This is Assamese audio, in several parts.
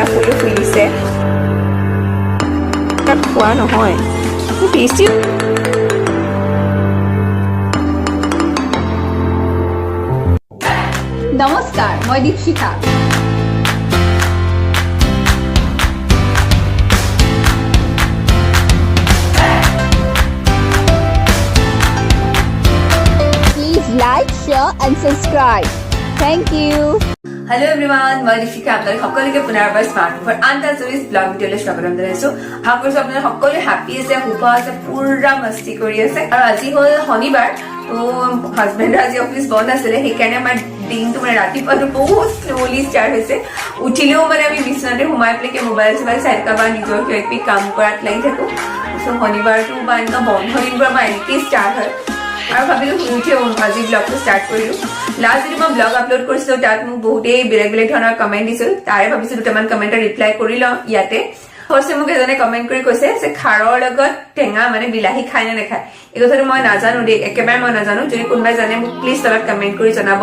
বেঙেনা ফুলো ফুলিছে খোৱা নহয় বেছি নমস্কাৰ মই Dipshikha Please like, share and subscribe. Thank you. Hello everyone, মই দীপশিখা আপোনালোক সকলোকে পুনৰবাৰ স্মাৰ্ট ফৰ আনটাজৰিজ ব্লগ ভিডিঅ'লৈ স্বাগতম জনাইছো। আশা কৰিছো আপোনালোক সকলোৱে হেপী আছে, সুখ আছে, পুৰা মস্তি কৰি আছে। আৰু আজি হ'ল শনিবাৰ, তো হাজবেণ্ডৰ আজি অফিচ বন্ধ আছিলে, সেইকাৰণে আমাৰ দিনটো মানে ৰাতিপুৱাটো বহুত শ্ল'লি ষ্টাৰ্ট হৈছে। উঠিলেও মানে আমি বিচনাতে সোমাই পেলাই মোবাইল চোবাইল চাই থকা বা নিজৰ কিবা কিবি কাম কৰাত লাগি থাকো। চ' শনিবাৰটো বা এনেকুৱা বন্ধ দিনবোৰ আমাৰ এনেকেই ষ্টাৰ্ট হয়। আৰু ভাবিলো শুই উঠি আজি ব্লগটো ষ্টাৰ্ট কৰিলো। লাষ্ট যদি মই ব্লগ আপলোড কৰিছিলো তাত মোক বহুতেই বেলেগ বেলেগ ধৰণৰ কমেণ্ট দিছিল, তাৰে ভাবিছো দুটামান কমেণ্টৰ ৰিপ্লাই কৰি লওঁ ইয়াতে। ফাৰ্ষ্টে মোক এজনে কমেণ্ট কৰি কৈছে যে খাৰৰ লগত টেঙা মানে বিলাহী খায় নে নাখায়। এই কথাটো মই নাজানো দেই, একেবাৰে মই নাজানো। যদি কোনোবাই জানে মোক প্লিজ তলত কমেণ্ট কৰি জনাব,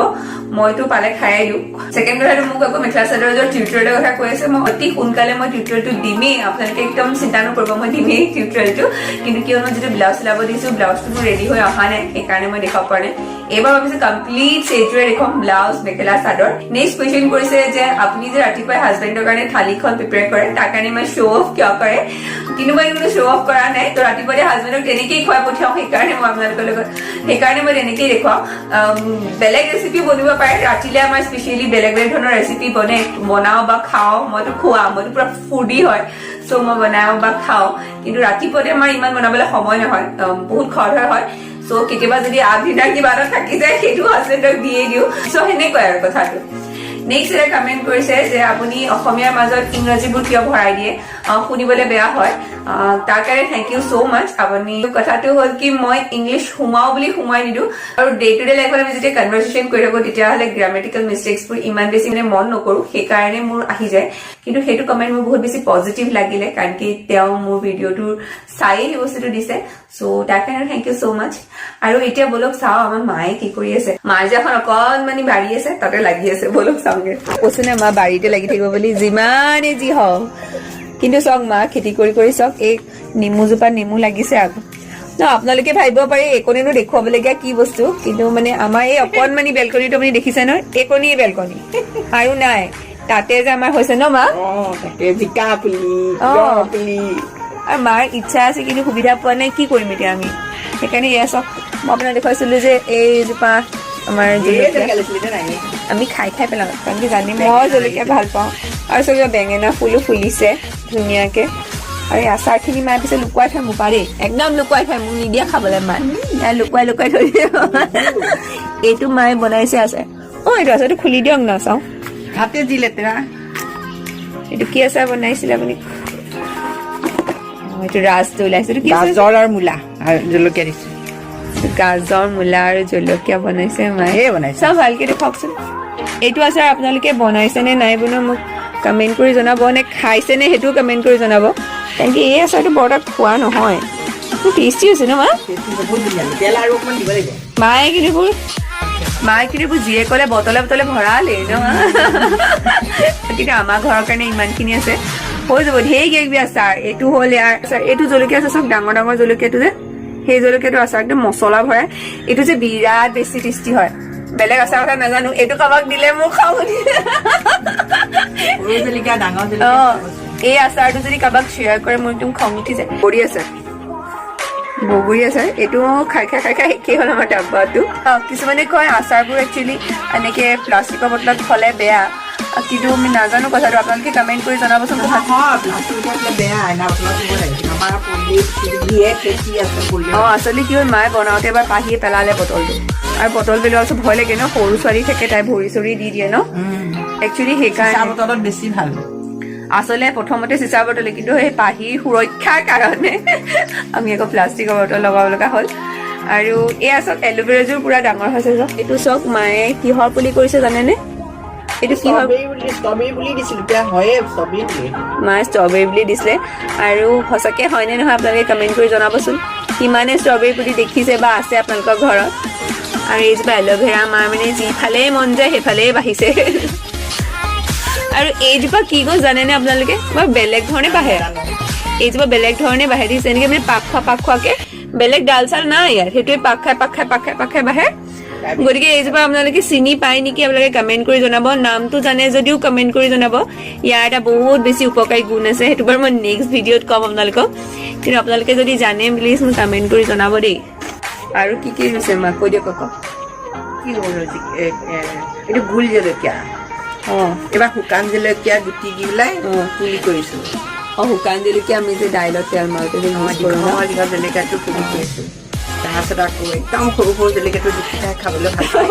মইতো পালে খায়ে দিওঁ। ছেকেণ্ড কথাটো মোক আকৌ মেখেলা চাদৰৰ টিউটৰিয়েলৰ কথা কৈ আছে। মই অতি সোনকালে মই টিউটৰিয়েলটো দিমেই, আপোনালোকে একদম চিন্তা নকৰিব, মই দিমেই টিউটৰিয়েলটো। কিন্তু কিয়নো যিটো ব্লাউজ চিলাব দিছো ব্লাউজটো মোৰ ৰেডি হৈ অহা নাই, সেইকাৰণে মই দেখাব পৰা নাই। এইবাৰ ভাবিছো কমপ্লিট ছেটটোৱে দেখুৱাম, blouse mekhela chador. Next question কৰিছে যে আপুনি যে ৰাতিপুৱাই হাজবেণ্ডৰ কাৰণে থালিখন প্ৰিপেয়াৰ কৰে, তাৰ কাৰণে মই শ্ব' অফ কিয় কৰে। কিন্তু মই কোনো শ্ব' অফ কৰা নাই, তো ৰাতিপুৱাই হাজবেণ্ডক তেনেকেই খুৱাই পঠিয়াওঁ, সেইকাৰণে মই আপোনালোকৰ লগত সেইকাৰণে মই তেনেকেই দেখুৱাওঁ। বেলেগ ৰেচিপি বনিব পাৰে, ৰাতিলে আমাৰ স্পেচিয়েলি বেলেগ বেলেগ ধৰণৰ ৰেচিপি বনাওঁ বা খাওঁ। মইতো খুৱাওঁ, মইতো পুৰা ফুডি হয়, চ' মই বনাওঁ বা খাওঁ। কিন্তু ৰাতিপুৱাতে আমাৰ ইমান বনাবলৈ সময় নহয়, বহুত খৰধৰ হয়। চ' কেতিয়াবা যদি আগদিনাৰ কিবা এটা থাকি যায় সেইটো হাজবেণ্ডক দিয়ে দিওঁ। চ' সেনেকুৱাই আৰু কথাটো। নেক্সট এটা কমেণ্ট কৰিছে যে আপুনি অসমীয়াৰ মাজত ইংৰাজীবোৰ কিয় ভৰাই দিয়ে, শুনিবলৈ বেয়া হয়। তাৰ কাৰণে থেংক ইউ চ' মাছ। আপুনি কথাটো হ'ল কি মই ইংলিছ সোমাও বুলি সোমাই নিদিওঁ, আৰু ডে টু ডে লাইফত আমি যেতিয়া কনভাৰ্চেশ্যন কৰি থাকো তেতিয়াহ'লে গ্ৰামেটিকেল মিষ্টেক্সবোৰ ইমান বেছি মানে মন নকৰো, সেইকাৰণে মোৰ আহি যায়। কিন্তু সেইটো কমেণ্ট মোৰ বহুত বেছি পজিটিভ লাগিলে, কাৰণ কি তেওঁ মোৰ ভিডিঅ'টোৰ চাই সেই বস্তুটো দিছে। চ' তাৰ কাৰণে থেংক ইউ চ' মাছ। আৰু এতিয়া বলক চাওঁ আমাৰ মায়ে কি কৰি আছে। মাৰ যে এখন অকণমানি বাৰী আছে তাতে লাগি আছে, বলক চাওঁগে। কৈছো নে মা বাৰীতে লাগি থাকিব বুলি, যিমানে যি হওক। কিন্তু চাওক মা খেতি কৰি কৰি চাওক, এই নেমুজোপা নেমু লাগিছে আকৌ ন। আপোনালোকে ভাবিব পাৰে এইকণিনো দেখুৱাবলগীয়া কি বস্তু, কিন্তু মানে আমাৰ এই অকণমানি বেলকনিটো আপুনি দেখিছে নহয়, এইকণিয়ে বেলকনি আৰু নাই। তাতে যে আমাৰ হৈছে ন মা, আৰু মাৰ ইচ্ছা আছে কিন্তু সুবিধা পোৱা নাই, কি কৰিম এতিয়া আমি। সেইকাৰণে এয়া চাওক, মই আপোনাক দেখুৱাইছিলো যে এইজোপা আমাৰ আমি খাই খাই পেলাওঁ, কাৰণ কি জানি মই জলকীয়া ভাল পাওঁ। আৰু চব বেঙেনা ফুলো ফুলিছে ধুনীয়াকে। আৰু এই আচাৰখিনি মায়ে পিছত লুকুৱাই থয় মোৰ পৰা দেই, একদম লুকুৱাই থয়, মোক নিদিয়া খাবলৈ মায়ে লুকুৱাই লুকুৱাই থৈ দিয়ে। এইটো মায়ে বনাইছে আচাৰ। এইটো আচাৰটো খুলি দিয়ক না চাওঁ, হাতে দি লেতেৰা। এইটো কি আচাৰ বনাইছিলে আপুনি? এইটো ৰাজটো ওলাইছে, এইটো কি গাজৰ আৰু মূলা আৰু জলকীয়া দিছে। গাজৰ মূলা আৰু জলকীয়া বনাইছে মায়ে বনাইছে। চব ভালকে দেখুৱাওকচোন। এইটো আচাৰ আপোনালোকে বনাইছে নে নাই বনোৱা মোক কমেণ্ট কৰি জনাব, নে খাইছে নে সেইটোও কমেণ্ট কৰি জনাব। কাৰণ কি এই আচাৰটো বৰ এটা খোৱা নহয়, টেষ্টি হৈছে ন মা। মায়ে কিন্তু এইবোৰ যিয়ে ক'লে বটলে বটলে ভৰালেই ন। কিন্তু আমাৰ ঘৰৰ কাৰণে ইমানখিনি আছে, হৈ যাব ঢেৰ কিবা কিবি আচাৰ। এইটো হ'ল ইয়াৰ আচাৰ, এইটো জলকীয়া আছে চাওক, ডাঙৰ ডাঙৰ জলকীয়াটো যে, সেই জলকীয়াটো আচাৰ একদম মছলা ভৰাই। এইটো যে বিৰাট বেছি টেষ্টি হয়, বেলেগ আচাৰ কথা নাজানো, এইটো কাৰোবাক দিলে মোক খাওঁ। এই আচাৰটো যদি কাৰোবাক শ্বেয়াৰ কৰে মোৰ একদম খং উঠি যায়। বগৰী আচাৰ এইটো খাই খাই খাই খাই শেষেই হ'ল আমাৰ ডাব্বাটো। কিছুমানে কয় আচাৰবোৰ একচুৱেলি এনেকে প্লাষ্টিকৰ বটলত থলে বেয়া, কিন্তু আমি নাজানো কথাটো। আপোনালোকে কমেণ্ট কৰি জনাবচোন। আচলতে কি হ'ল, মায়ে বনাওঁতে এবাৰ পাহিয়ে পেলালে বটলটো, আৰু বটল পেলোৱাৰ পিছত ভয় লাগে ন, সৰু ছোৱালী থাকে, তাই ভৰি চৰি দি দিয়ে ন। একচুৱেলি সেইকাৰণে বটলত বেছি ভাল। আচলতে প্ৰথমতে চিচাৰ বটলে, কিন্তু সেই পাহিৰ সুৰক্ষাৰ কাৰণে আমি আকৌ প্লাষ্টিকৰ বটল লগাব লগা হ'ল। আৰু এয়া চাওক এল'ভেৰাযোৰ পুৰা ডাঙৰ হৈছে চাওক। এইটো চাওক মায়ে কিহৰ পুলি কৰিছে জানেনে? এইটো কিহৰ? ষ্ট্ৰবেৰী বুলি দিছিল, এতিয়া হয়ে ষ্ট্ৰবেৰী বুলি। মায়ে ষ্ট্ৰবেৰী বুলি দিছিলে, আৰু সঁচাকে হয়নে নহয় আপোনালোকে কমেণ্ট কৰি জনাবচোন। কিমানে ষ্ট্ৰবেৰী পুলি দেখিছে বা আছে আপোনালোকৰ ঘৰত। আৰু এইজোপা এল'ভেৰা মাৰ মানে যিফালে মন যায় সেইফালেই বাঢ়িছে। আৰু এইজোপা কি গছ জানেনে আপোনালোকে বৰ বেলেগ ধৰণে বাঢ়ে এইজোপা বেলেগ ধৰণে বাঢ়ে দিছে এনেকৈ মানে পাক খোৱাকে বেলেগ ডাল চাল নাই ইয়াত সেইটোৱে পাক খাই বাঢ়ে গতিকে এইজোপা আপোনালোকে চিনি পায় নেকি আপোনালোকে কমেণ্ট কৰি জনাব নামটো জানে যদিও কমেণ্ট কৰি জনাব ইয়াৰ এটা বহুত বেছি উপকাৰী গুণ আছে সেইটো বাৰু মই নেক্সট ভিডিঅ'ত ক'ম আপোনালোকক কিন্তু আপোনালোকে যদি জানে প্লিজ মোক কমেণ্ট কৰি জনাব দেই আৰু কি ৰুইছে মাক কৈ দিয়ক আকৌ কি এইটো ভোল জলকীয়া এইবাৰ শুকান জলকীয়া গুটি দি পেলাই পুলি কৰিছোঁ শুকান জলকীয়া আমি যে দাইলত তেল মাৰোতে জলকীয়াটো পুলি কৰিছোঁ তাৰপাছত আকৌ একদম সৰু জলকীয়াটো জুতি খাই খাবলৈ ভাল পায়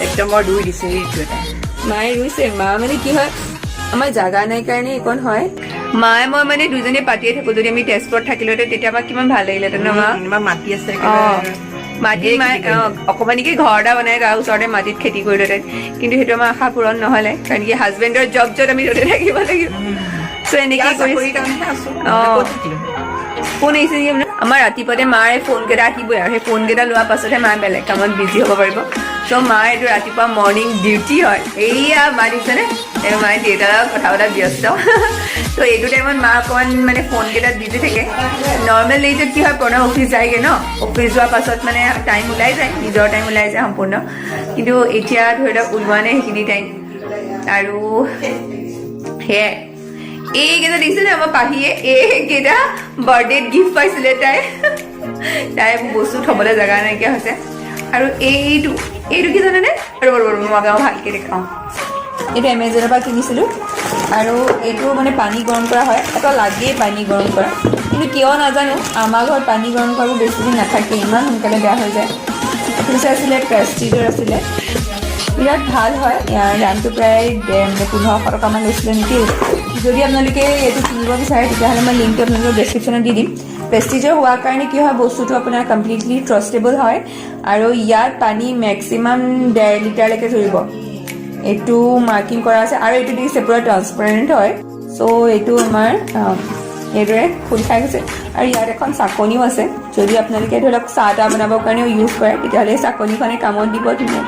একদম মই ৰুই দিছোঁ এইটো এটা মায়ে ৰুইছে মা মানে কি হয় আমাৰ জাগা নাই কাৰণে এইকণ হয় মায়ে মই মানে দুজনী পাতিয়ে থাকো যদি আমি তেজপুৰত থাকিলোহেঁতেন তেতিয়াবা কিমান ভাল লাগিলেহেঁতেন ন মা মাটি আছে মাটিত মায়ে অকমানিকে ঘৰ এটা বনাই গাঁৱৰ ওচৰতে মাটিত খেতি কৰিলোহেঁতেন কিন্তু সেইটো আমাৰ আশা পূৰণ নহলে কাৰণ কি হাজবেণ্ডৰ জব য'ত আমি ত'তে থাকিব লাগিব চ' এনেকে ফোন আহিছে নেকি আমাৰ ৰাতিপুৱাতে মায়ে ফোন কেইটা আহিবই আৰু সেই ফোন কেইটা লোৱাৰ পাছতহে মায়ে বেলেগ কামত বিজি হ'ব পাৰিব চ' মাৰ এইটো ৰাতিপুৱা মৰ্ণিং ডিউটি হয় এইয়া মা দেখিছেনে মায়ে দেউতাৰ লগত কথা পতাত ব্যস্ত ত' এইটো টাইমত মা অকণমান মানে ফোন কেইটাত বিজি থাকে নৰ্মেল এইটোত কি হয় প্ৰণৱ অফিচ যায়গৈ ন অফিচ যোৱাৰ পাছত মানে টাইম ওলাই যায় নিজৰ টাইম ওলাই যায় সম্পূৰ্ণ কিন্তু এতিয়া ধৰি লওক ওলোৱা নাই সেইখিনি টাইম আৰু সেয়াই এইকেইটা দেখিছেনে আমাৰ পাহিয়ে এইকেইটা বাৰ্থডেত গিফ্ট পাইছিলে তাই বস্তু থবলৈ জেগা নাইকিয়া হৈছে আৰু এইটো কি জানেনে ৰ'ব মই ভালকৈ দেখাওঁ এইটো এমেজনৰ পৰা কিনিছিলোঁ আৰু এইটো মানে পানী গৰম কৰা হয় এটা লাগেই পানী গৰম কৰা কিন্তু কিয় নাজানো আমাৰ ঘৰত পানী গৰম কৰাবোৰ বেছি দিন নাথাকে ইমান সোনকালে বেয়া হৈ যায় এইটো আছিলে প্ৰেষ্টিজৰ আছিলে বিৰাট ভাল হয় ইয়াৰ দামটো প্ৰায় 1500 টকামান লৈছিলে নেকি যদি আপোনালোকে এইটো কিনিব বিচাৰে তেতিয়াহ'লে মই লিংকটো আপোনালোকৰ ডেছক্ৰিপশ্যনত দি দিম প্ৰেষ্টিজৰ হোৱাৰ কাৰণে কি হয় বস্তুটো আপোনাৰ কমপ্লিটলি ট্ৰাষ্টেবল হয় আৰু ইয়াত পানী মেক্সিমাম 1.5 লিটাৰলৈকে ধৰিব এইটো মাৰ্কিং কৰা আছে আৰু এইটো দেখিছে পুৰা ট্ৰান্সপাৰেণ্ট হয় চ' এইটো আমাৰ এইদৰে খোল খাই গৈছে আৰু ইয়াত এখন চাকনিও আছে যদি আপোনালোকে ধৰি লওক চাহ তাহ বনাবৰ কাৰণেও ইউজ কৰে তেতিয়াহ'লে এই চাকনিখনে কামত দিব ধুনীয়া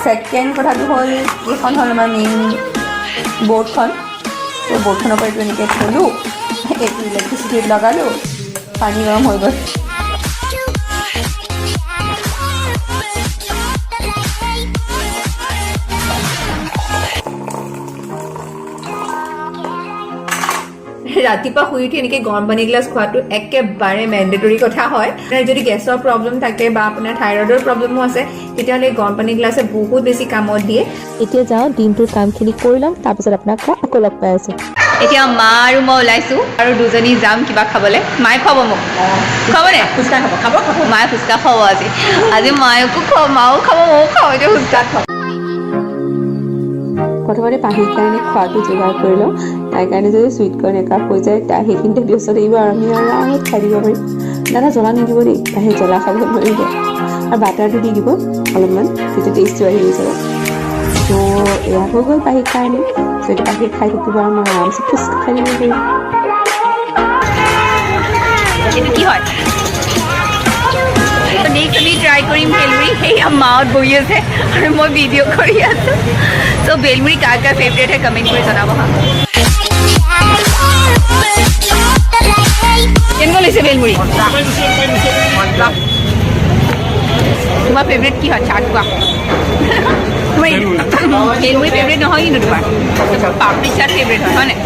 ছেকেণ্ড কথাটো হ'ল এইখন হ'ল আমাৰ মেইন বৰ্ডখন ত' বৰ্ডখনৰ পৰা এইটো এনেকৈ থ'লোঁ এইটো ইলেক্ট্ৰিচিটিত লগালোঁ পানী গৰম হৈ গ'ল ৰাতিপুৱা শুই উঠি এনেকৈ গৰম পানী গিলাচ খোৱাটো একেবাৰে মেণ্ডেটৰী কথা হয় যদি গেছৰ প্ৰব্লেম থাকে বা আপোনাৰ থাইৰয়ডৰ প্ৰব্লেমো আছে তেতিয়াহ'লে গৰম পানী গিলাচে বহুত বেছি কামত দিয়ে এতিয়া যাওঁ দিনটোৰ কামখিনি কৰি ল'ম তাৰপিছত আপোনাক আকৌ লগ পাই আছোঁ এতিয়া মা আৰু মই ওলাইছোঁ আৰু দুজনী যাম কিবা খাবলৈ মায়ে খুৱাব মোক খুৱাবনে ফুচকা খাব মায়ে ফুচকা খুৱাব আজি মায়েকো খুৱাব মাও খাব ময়ো খাব এতিয়া ফুচকা খাব প্ৰথমতে পাহিৰ কাৰণে খোৱাটো যোগাৰ কৰি লওঁ তাইৰ কাৰণে যদি চুইট কৰ্ণ একাপ হৈ যায় তাই সেইখিনিতে ব্যস্ত থাকিব আৰু আমি আৰামত খাই দিব পাৰিম দাদা জ্বলা নিদিব দেই তাই জ্বলা খাব নোৱাৰিব আৰু বাটাৰটো দি দিব অলপমান তেতিয়া টেষ্টটো আহি যাব ত' এয়া হৈ গ'ল পাহিৰ কাৰণে যদি পাহিৰ খাই থাকিব আৰু মই আৰামছে ফুচকা খাই দিব পাৰিম কি হয় নেক্সট আমি ট্ৰাই কৰিম বেলমুড়ি সেয়া মাত বহি আছে আৰু মই ভিডিঅ' কৰি আছোঁ চ' বেলমুড়ি কাৰ কাৰ ফেভৰেট হয় কমেণ্ট কৰি জনাব হা কেনেকুৱা লাগিছে বেলমুড়ি তোমাৰ ফেভৰেট কি হয় চাট কোৱা বেলমুড়ি ফেভৰেট নহয় কিন্তু তোমাৰ পাপড়ি চাট ফেভৰেট হয় নাই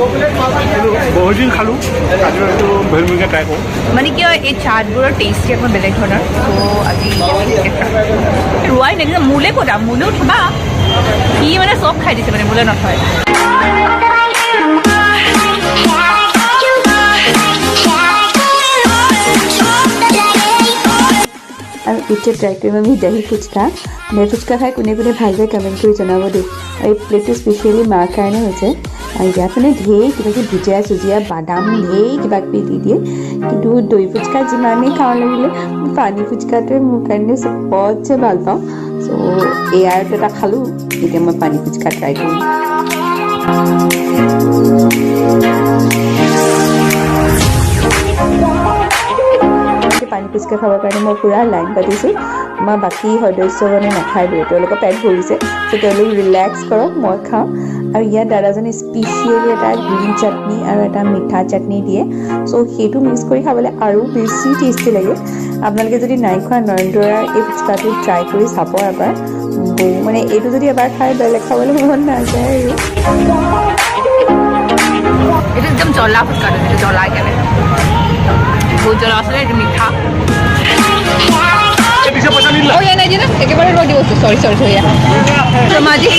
বহুত দিন খালোঁ ভেলমুড়িকে ট্ৰাই কৰোঁ মানে কি হয় এই চাটবোৰৰ টেষ্টটো অকণমান বেলেগ ধৰণৰ ত' আজি ৰোৱাই নাই মোলে ক'তা মোলেও থবা সি মানে চব খাই দিছে মানে মোলে নথয় আৰু এতিয়া ট্ৰাই কৰিম আমি দহি ফুচকা খাই কোনে কোনে ভাল পায় কমেণ্ট কৰি জনাব দেই আৰু এই প্লেটটো স্পেচিয়েলি মাৰ কাৰণে হৈছে আৰু ইয়াত মানে ঢেৰ কিবাকিবি ভুজিয়া চুজিয়া বাদাম ঢেৰ কিবাকিবি দি দিয়ে কিন্তু দহি ফুচকা যিমানেই খাব লাগিলে পানী ফুচকাটোৱে মোৰ কাৰণে চবতছে ভাল পাওঁ চ' এয়াৰটো এটা খালোঁ এতিয়া মই পানী ফুচকা ট্ৰাই কৰিম পানী ফুচকা খাবৰ কাৰণে মই পূৰা লাইন পাতিছোঁ আমাৰ বাকী সদস্যজনে নাখায় দিয়ে তেওঁলোকৰ পেট ভৰিছে চ' তেওঁলোক ৰিলেক্স কৰক, মই খাওঁ। আৰু ইয়াত দাদাজনে স্পেচিয়েলি এটা গ্ৰীণ চাটনি আৰু এটা মিঠা চাটনি দিয়ে, চ' সেইটো মিক্স কৰি খাবলৈ আৰু বেছি টেষ্টি লাগে। আপোনালোকে যদি নাই খোৱা নয়নতৰাৰ এই ফুচকাটো ট্ৰাই কৰি চাব এবাৰ, মানে এইটো যদি এবাৰ খাই বেলেগ খাবলৈ মন নাযায় আৰু। এইটো একদম জ্বলা ফুচকাটো, এইটো জ্বলা একেবাৰে বহুত জ্বলা আছিলে, এইটো মিঠা। ইয়াৰ নাই দিয়ে না একেবাৰে ৰৈ দিব, চৰি মই আজি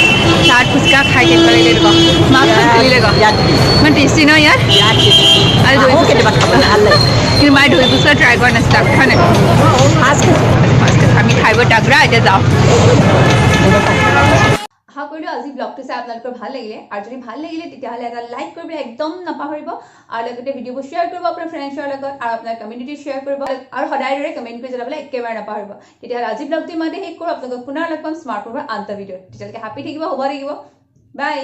চাট ফুচকা খাই কেনেকুৱা লাগিলে এইটো মাছ চলিলে ইমান টেষ্টি ন ইয়াত। আৰু দৈ কেতিয়াবা ভাল লাগে, কিন্তু মায়ে দৈ ফুচকা ট্ৰাই কৰা নাছিলে হয় নাই, আমি খাই বৈ তাগৰা। এতিয়া যাওঁ। আশা কৰিলোঁ আজি ব্লগটো চাই আপোনালোকৰ ভাল লাগিলে, আৰু যদি ভাল লাগিলে তেতিয়াহ'লে এটা লাইক কৰিবলৈ একদম নাপাহৰিব, আৰু লগতে ভিডিঅ'বোৰ শ্বেয়াৰ কৰিব আপোনাৰ ফ্ৰেণ্ডছৰ লগত, আৰু আপোনাৰ কমিউনিটিত শ্বেয়াৰ কৰিব, আৰু সদায় দৰে কমেণ্ট কৰি জনাবলৈ একেবাৰে নাপাহৰিব। তেতিয়াহ'লে আজি ব্লগটো ইমানতে শেষ কৰোঁ, আপোনালোকক পুনৰ লগ পাম স্মাৰ্ট ফোনৰ আন এটা ভিডিঅ'ত। তেতিয়ালৈকে হেপী থাকিব, শুভ থাকিব, বাই।